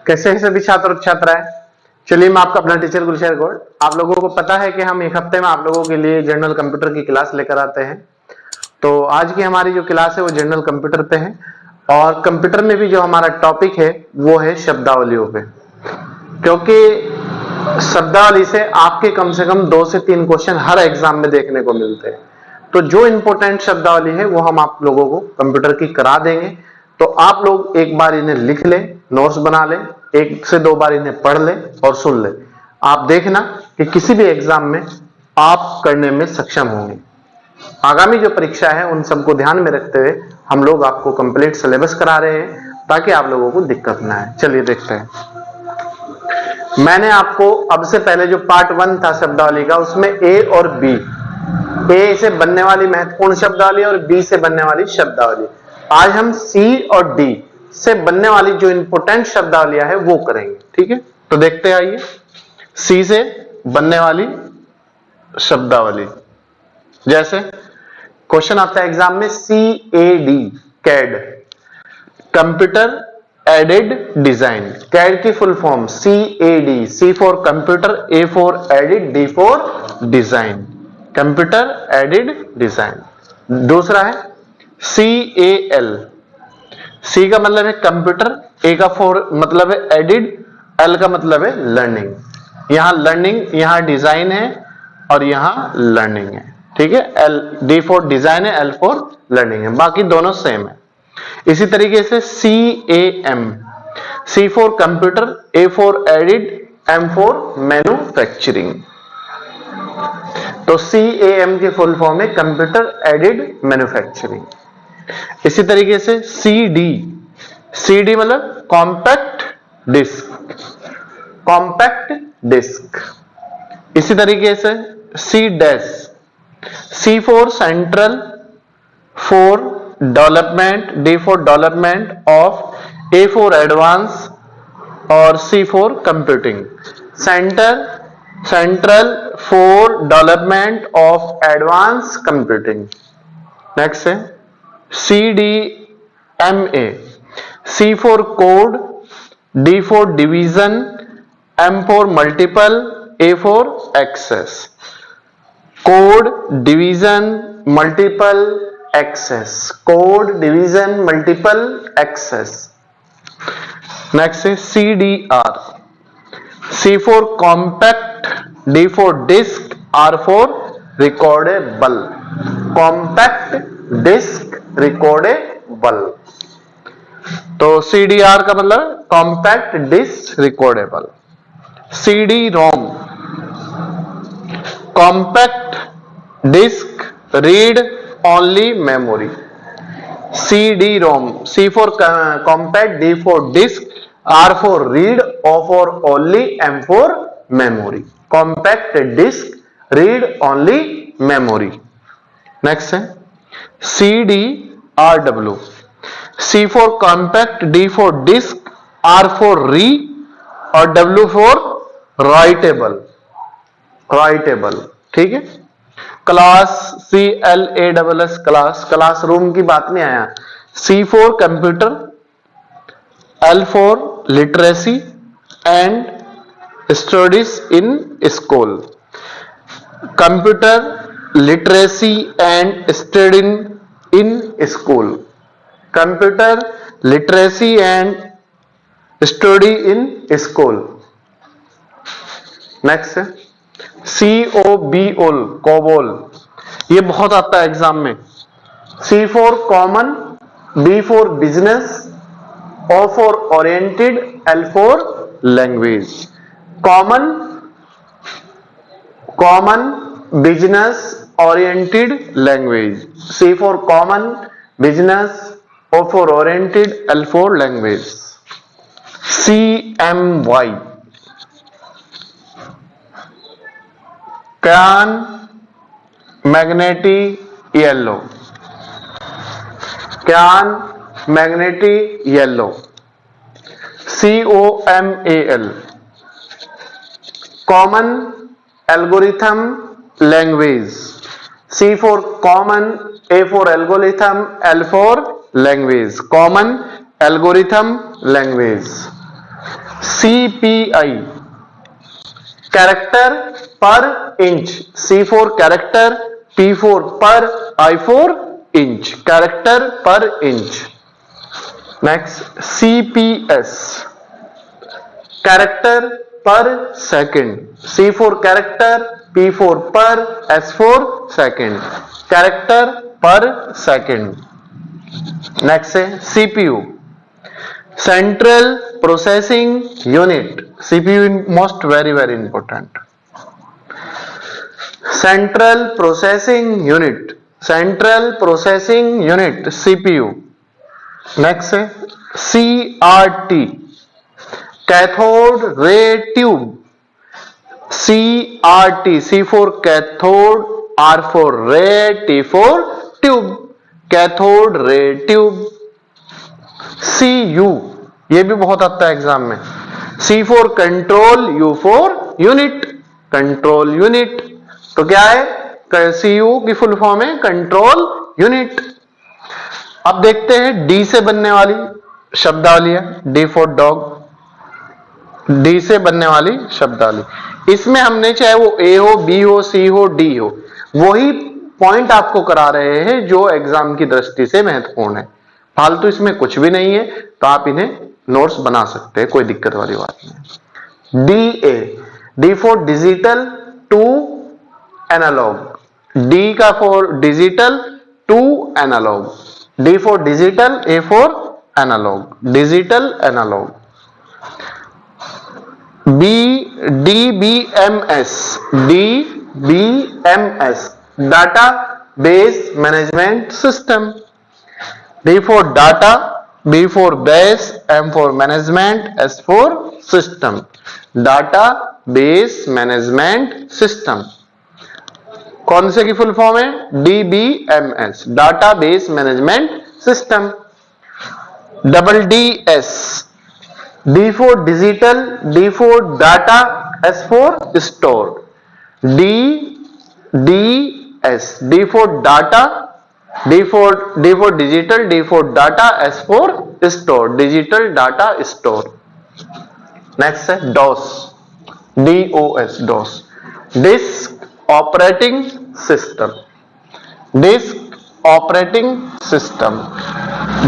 कैसे हैं सभी छात्र और छात्राएं। चलिए, मैं आपका अपना टीचर गुलशेर गौड़। आप लोगों को पता है कि हम एक हफ्ते में आप लोगों के लिए जनरल कंप्यूटर की क्लास लेकर आते हैं। तो आज की हमारी जो क्लास है वो जनरल कंप्यूटर पे है, और कंप्यूटर में भी जो हमारा टॉपिक है वो है शब्दावलियों पे, क्योंकि शब्दावली से आपके कम से कम 2 से 3 क्वेश्चन हर एग्जाम में देखने को मिलते हैं। तो जो इंपॉर्टेंट शब्दावली है वो हम आप लोगों को कंप्यूटर की करा देंगे। तो आप लोग एक बार इन्हें लिख लें, नोट्स बना लें, 1 से 2 बार इन्हें पढ़ लें और सुन लें। आप देखना कि किसी भी एग्जाम में आप करने में सक्षम होंगे। आगामी जो परीक्षा है उन सबको ध्यान में रखते हुए हम लोग आपको कंप्लीट सिलेबस करा रहे हैं ताकि आप लोगों को दिक्कत ना आए। चलिए देखते हैं। मैंने आपको अब से पहले जो पार्ट 1 था शब्दावली का, उसमें ए और बी, ए से बनने वाली महत्वपूर्ण शब्दावली और बी से बनने वाली शब्दावली, आज हम सी और डी से बनने वाली जो इंपोर्टेंट शब्दावलियां है वो करेंगे। ठीक है, तो देखते हैं। आइए, सी से बनने वाली शब्दावली, जैसे क्वेश्चन आता है एग्जाम में, CAD, CAD, computer aided design. CAD की full form CAD, C for computer, A for aided, D for design, computer aided design. दूसरा है CAL, C का मतलब है कंप्यूटर, A का फॉर मतलब है एडिड, L का मतलब है लर्निंग। यहां लर्निंग, यहां डिजाइन है और यहां लर्निंग है। ठीक है, D फॉर डिजाइन है, L फॉर लर्निंग है, बाकी दोनों सेम है। इसी तरीके से CAM, C for computer, A for added, M for manufacturing. तो CAM की फुल फॉर्म है कंप्यूटर एडिड मैन्युफैक्चरिंग। इसी तरीके से CD मतलब कॉम्पैक्ट डिस्क, कॉम्पैक्ट डिस्क। इसी तरीके से C for central, for development, D for development of, A for advance और C for computing. Central for development of advance computing. Next है CDMA, C for code, D for division, M for multiple, A for access. Code, division, multiple, access, code, division, multiple, access. Next है CDR, C for compact, D for disc, R for recordable, compact disc recordable. तो CDR का मतलब compact disc recordable. CD-ROM, compact disc read only memory. CD-ROM, C for compact, D for disc, R for read, O for only, M for memory, compact disc read only memory. Next है CDRW, C for compact, D for disc, R for re और W for writable, writable. ठीक है। Class CLASS, classroom की बात नहीं आया। C for computer, L for literacy and studies in school, computer literacy and study in school, computer literacy and study in school. Next है COBOL, COBOL, ये बहुत आता है एग्जाम में। C for common, B for business, O for oriented, L for language. Common, business, oriented, language. C for common, business, O for oriented, L for language. CMY, can मैग्नेटी yellow, can मैग्नेटी yellow. COMAL, common algorithm language. C for common A for algorithm, L for language, common algorithm language. CPI, character per inch, C for character, P for per, I for inch, character per inch. Next, CPS, character per second, C for character, P for per, S for second, character per second. Next है CPU, central processing unit. CPU most very important. Central processing unit, central processing unit, CPU. Next है CRT, cathode ray tube, CRT, C for cathode, R for ray, T for tube, cathode ray tube. CU, ये भी बहुत आता है exam में, C for control, U for unit, control unit. तो क्या है, CU की फुल फॉर्म है कंट्रोल यूनिट. अब देखते हैं D से बनने वाली शब्दावली है, D for डॉग, D से बनने वाली शब्दावली. इसमें हमने चाहे वो A हो, B हो, C हो, D हो, वही पॉइंट आपको करा रहे हैं जो एग्जाम की दृष्टि से महत्वपूर्ण है. फालतू इसमें कुछ भी नहीं है, तो आप इन्हें नोट्स बना सकते हैं, कोई दिक्कत वाली बात नहीं. DA, D for digital, to analogue, D का for digital, to analogue, D for digital, A for analogue, digital analogue. DBMS, DBMS, database management system. D for data, B for base, M for management, S for system. Data base management system. कौन से की full form है, DBMS, database management system. DDS, D for digital, D for data, S for store. DDS, D for data, D for digital, D for data, S for store, digital data store. Next है DOS, DOS, DOS, disk operating system, disk operating system.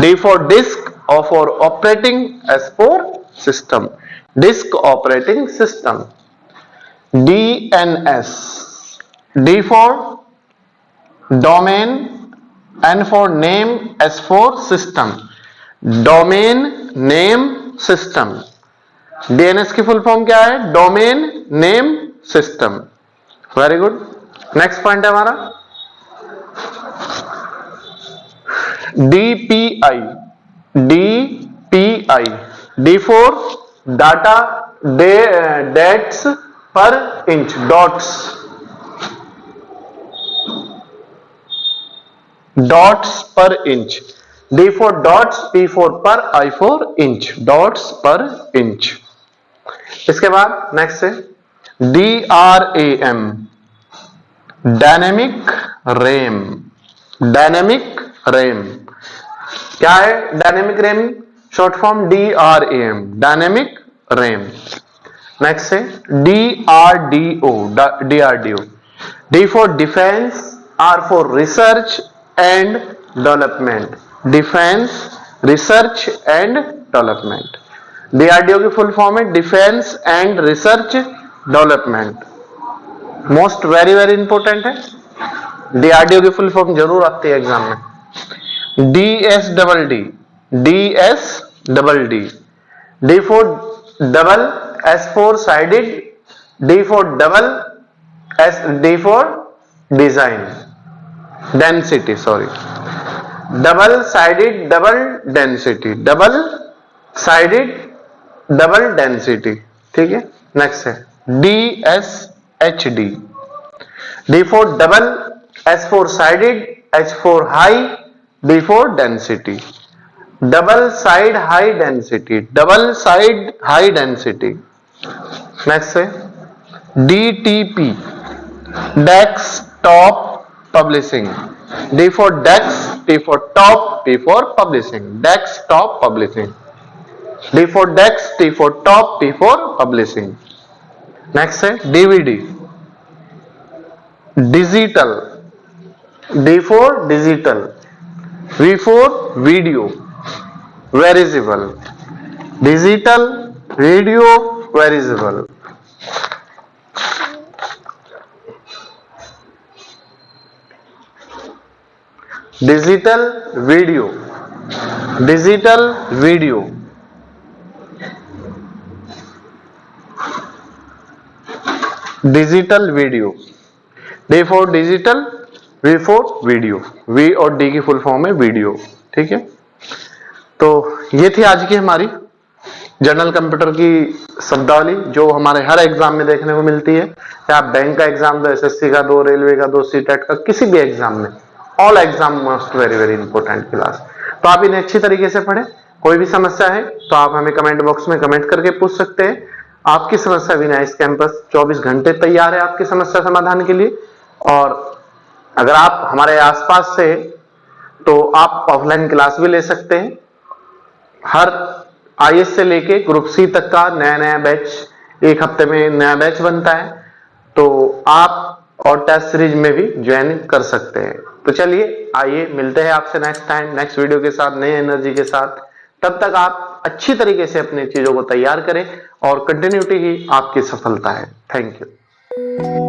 D for disk, O for operating, S for system, disk operating system. DNS, D for domain, N for name, S for system, domain name system. DNS की full form क्या है, domain name system. Very good. Next point है हमारा DPI, DPI, D for data dots per inch, dots, dots per inch. D for dots, P for per, I for inch, dots per inch. इसके बाद next है DRAM, dynamic RAM, dynamic RAM. क्या है dynamic RAM, short form DRAM, dynamic RAM. Next है DRDO, DRDO, D for defence, R for research and development, defence research and development. DRDO की full form है defence and research development. Most very important है, DRDO की full form जरूर आती है exam में. DSDD, DSDD, D for double, S for sided, D for double, D for design, density, sorry, double sided double density, double sided double density. ठीक है. Next है DSHD, D for double, S for sided, H for high, D for density, double side high density, double side high density. Next है DTP, desktop publishing, D for desk, T for top, P for publishing. Desktop publishing. D for desk, T for top, P for publishing. Next है DVD, digital, D for digital, V for video, variable, digital, video, variable. Digital video, digital video, digital video. D for digital, V for video. V और D की full form है video. ठीक है, तो ये थी आज की हमारी जनरल कंप्यूटर की शब्दावली जो हमारे हर एग्जाम में देखने को मिलती है. चाहे आप बैंक का एग्जाम दो, एसएससी का दो, रेलवे का दो, सीटेट का, किसी भी एग्जाम में, all exam most very very important class. तो आप इन्हें अच्छी तरीके से पढ़ें. कोई भी समस्या है तो आप हमें कमेंट बॉक्स में कमेंट करके पूछ सकते हैं. आपकी समस्या विनाइस कैंपस 24 घंटे तैयार है आपकी समस्या समाधान के लिए. और अगर आप हमारे आसपास से तो आप ऑफलाइन क्लास भी ले सकते हैं. हर आईएएस से लेके ग्रुप सी तक का नया नया बैच, एक हफ्ते में नया बैच बनता है, तो आप और टेस्ट सीरीज में भी ज्वाइन कर सकते हैं. तो चलिए आइए मिलते हैं आपसे नेक्स्ट टाइम नेक्स्ट वीडियो के साथ, नई एनर्जी के साथ. तब तक आप अच्छी तरीके से अपनी चीजों को तैयार करें और कंटिन्यूटी ही आपकी सफलता है. Thank you.